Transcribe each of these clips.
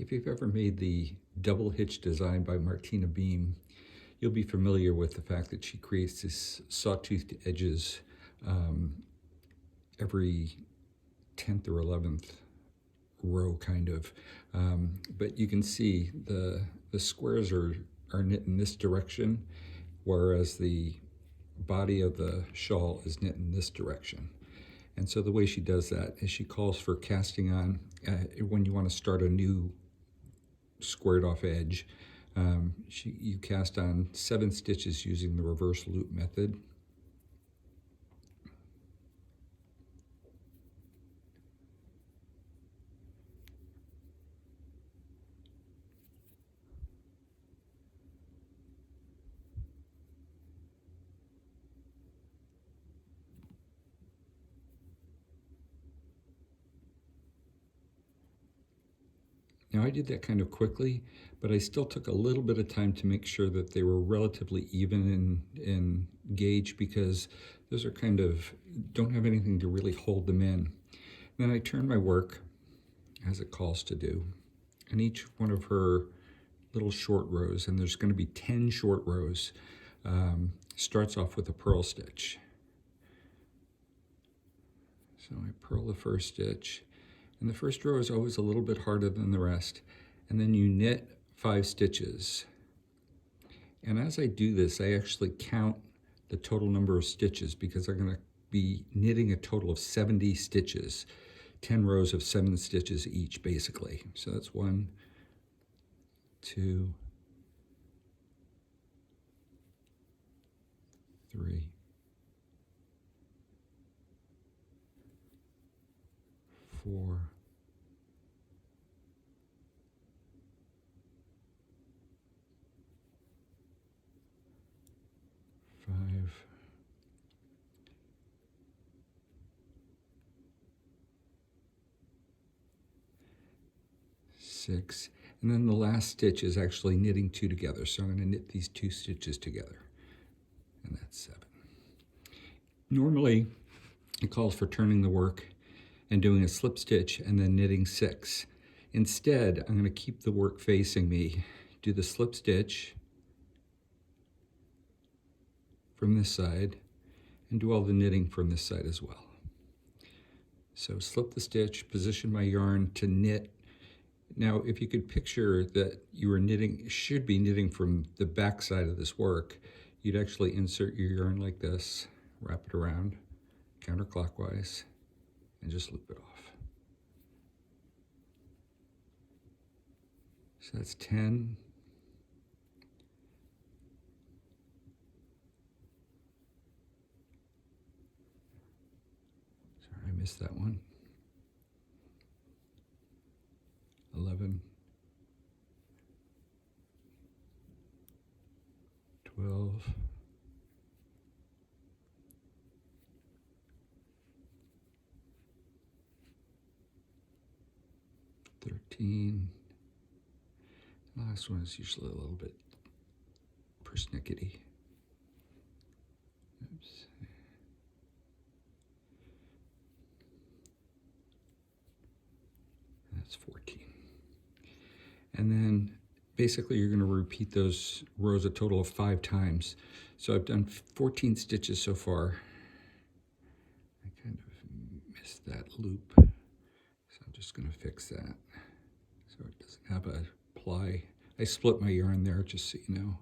If you've ever made the double hitch design by Martina Beam, you'll be familiar with the fact that she creates this sawtoothed edges every 10th or 11th row kind of. But you can see the squares are knit in this direction, whereas the body of the shawl is knit in this direction. And so the way she does that is she calls for casting on when you want to start a new squared off edge. You cast on 7 stitches using the reverse loop method. Now I did that kind of quickly, but I still took a little bit of time to make sure that they were relatively even in gauge, because those are kind of, don't have anything to really hold them in. Then I turn my work, as it calls to do, and each one of her little short rows, and there's going to be 10 short rows, starts off with a purl stitch. So I purl the first stitch. And the first row is always a little bit harder than the rest. And then you knit 5 stitches. And as I do this, I actually count the total number of stitches, because I'm going to be knitting a total of 70 stitches, 10 rows of 7 stitches each, basically. So that's 1, 2, 3, 4, 5, 6, and then the last stitch is actually knitting 2 together. So I'm going to knit these 2 stitches together, and that's 7. Normally, it calls for turning the work and doing a slip stitch and then knitting 6. Instead, I'm going to keep the work facing me, do the slip stitch from this side, and do all the knitting from this side as well. So slip the stitch, position my yarn to knit. Now, if you could picture that you were knitting, should be knitting from the back side of this work, you'd actually insert your yarn like this, wrap it around counterclockwise, and just loop it off. So that's 10. Sorry, I missed that one. 11, 12, 13. The last one is usually a little bit persnickety. Oops. That's 14. And then basically you're going to repeat those rows a total of 5 times. So I've done 14 stitches so far. I kind of missed that loop, so I'm just going to fix that so it doesn't have a ply. I split my yarn there, just so you know,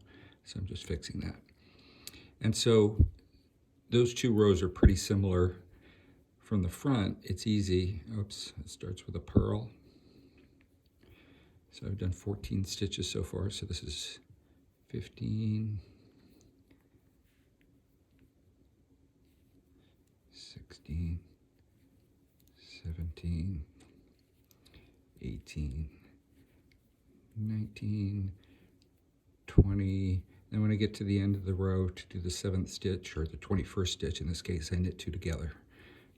so I'm just fixing that. And so those 2 rows are pretty similar. From the front, it's easy. Oops, it starts with a purl. So I've done 14 stitches so far, so this is 15, 16, 17, 18, 19, 20. Then when I get to the end of the row to do the 7th stitch, or the 21st stitch in this case, I knit 2 together,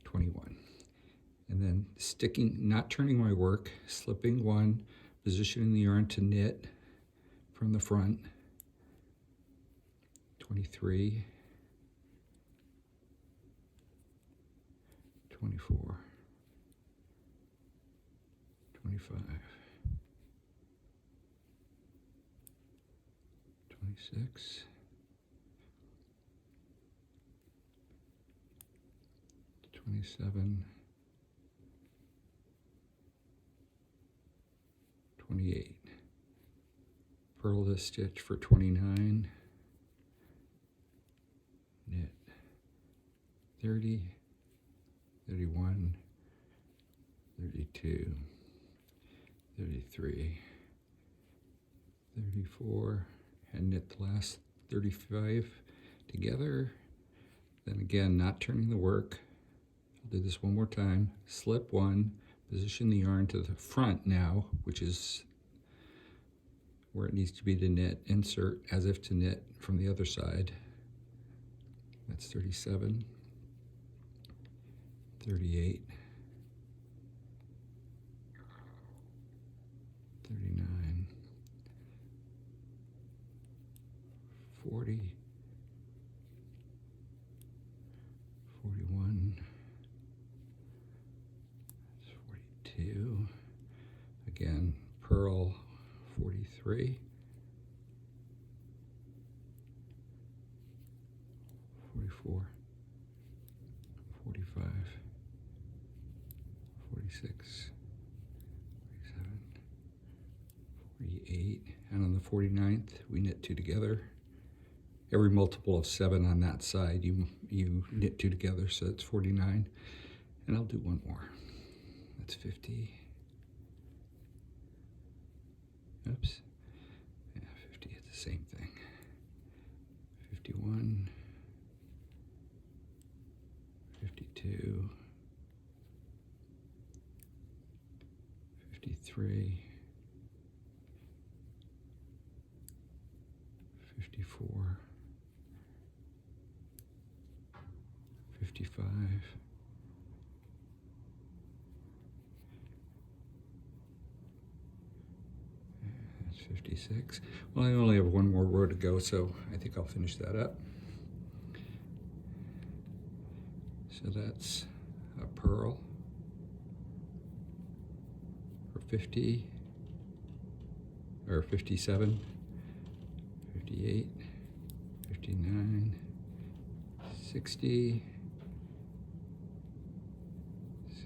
21. And then sticking, not turning my work, slipping 1, positioning the yarn to knit from the front, 23, 24, 25, 26, 27, 28. Purl this stitch for 29, knit 30, 31, 32, 33, 34, and knit the last 35 together. Then again, not turning the work. I'll do this one more time. Slip one, position the yarn to the front now, which is where it needs to be to knit. Insert as if to knit from the other side. That's 37, 38, 39, 40, 41, 42, again, purl 43, 44, 45, 46, 47, 48, and on the 49th we knit two together. Every multiple of 7 on that side you knit two together, so that's 49, and I'll do one more. That's 50. Oops. Yeah, 50 is the same thing. 51, 52, 53, 54, 55, that's 56. Well, I only have one more row to go, so I think I'll finish that up. So that's a purl for 50, or 57, 58, 59, 60,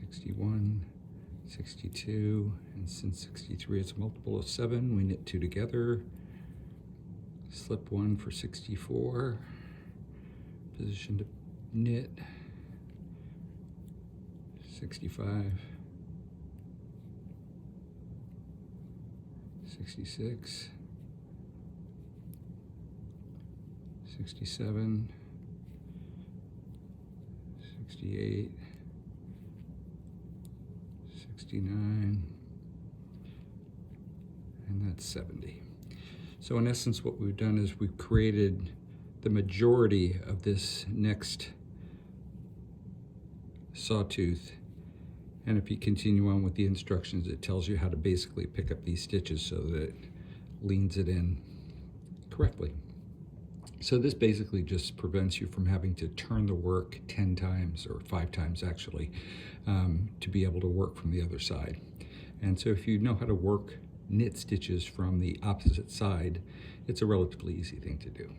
61, 62, and since 63 it's a multiple of 7, we knit two together, slip one for 64, position to knit, 65, 66, 67, 68, 69, and that's 70. So in essence, what we've done is we've created the majority of this next sawtooth. And if you continue on with the instructions, it tells you how to basically pick up these stitches so that it leans it in correctly. So this basically just prevents you from having to turn the work 10 times, or 5 times actually, to be able to work from the other side. And so if you know how to work knit stitches from the opposite side, it's a relatively easy thing to do.